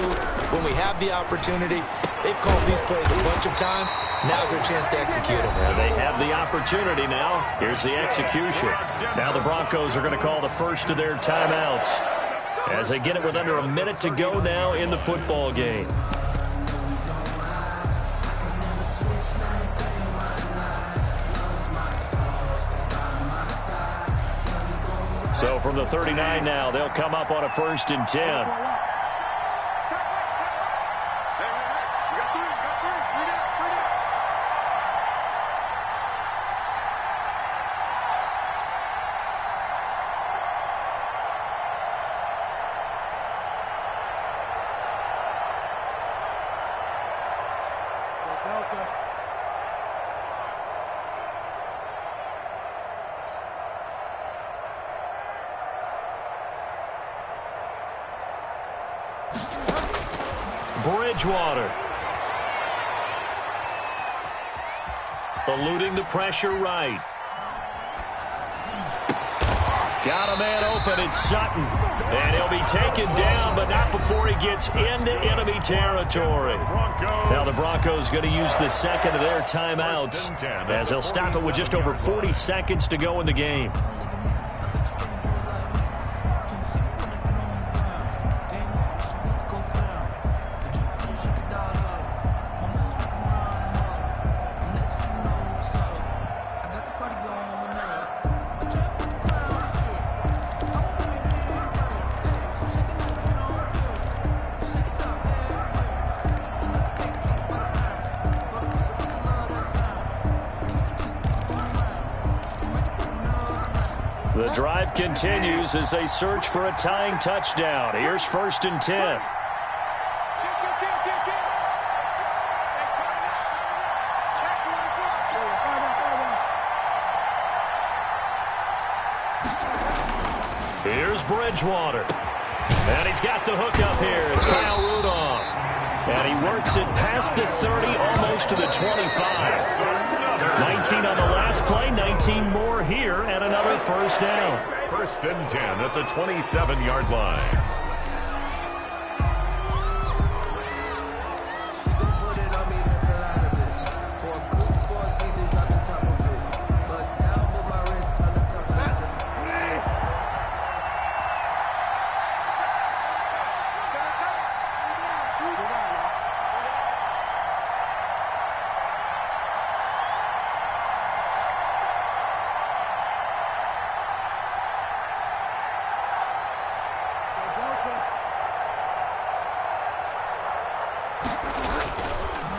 when we have the opportunity? They've called these plays a bunch of times. Now's their chance to execute them. Yeah, they have the opportunity now. Here's the execution. Now the Broncos are going to call the first of their timeouts as they get it with under a minute to go now in the football game. So from the 39 now, they'll come up on a 1st and 10. Bridgewater. Eluding the pressure right. Got a man open, it's Sutton. And he'll be taken down, but not before he gets into enemy territory. Now the Broncos going to use the second of their timeouts as they'll stop it with just over 40 seconds to go in the game. The drive continues as they search for a tying touchdown. Here's 1st and 10. Here's Bridgewater. And he's got the hook up here. It's Kyle Rudolph. And he works it past the 30, almost to the 25. 19 on the last play, 19 more here, and another 1st down. 1st and 10 at the 27-yard line.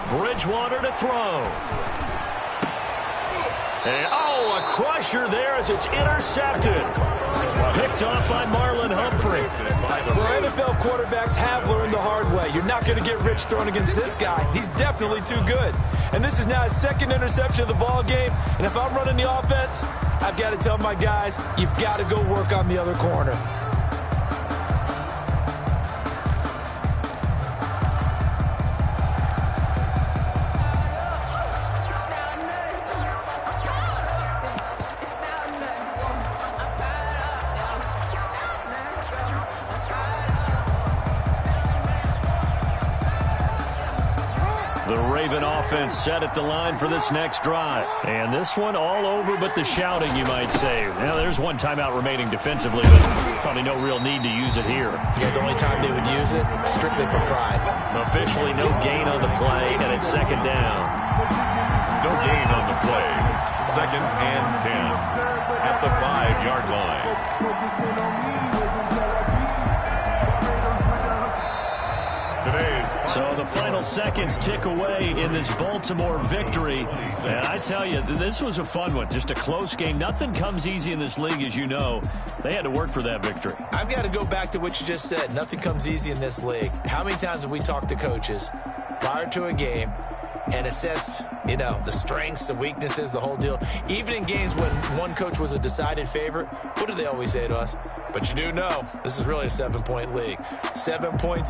Bridgewater to throw. And, a crusher there as it's intercepted. Picked off by Marlon Humphrey. Well, NFL quarterbacks have learned the hard way. You're not going to get rich throwing against this guy. He's definitely too good. And this is now his 2nd interception of the ball game. And if I'm running the offense, I've got to tell my guys, you've got to go work on the other corner. Offense set at the line for this next drive. And this one all over but the shouting, you might say. Now, there's one timeout remaining defensively, but probably no real need to use it here. Yeah, the only time they would use it, strictly for pride. Officially no gain on the play, and it's 2nd down. No gain on the play. 2nd and 10 at the 5-yard line. So the final seconds tick away in this Baltimore victory. And I tell you, this was a fun one. Just a close game. Nothing comes easy in this league, as you know. They had to work for that victory. I've got to go back to what you just said. Nothing comes easy in this league. How many times have we talked to coaches prior to a game, and assessed, the strengths, the weaknesses, the whole deal. Even in games when one coach was a decided favorite, what do they always say to us? But you do know this is really a 7-point league. 7 points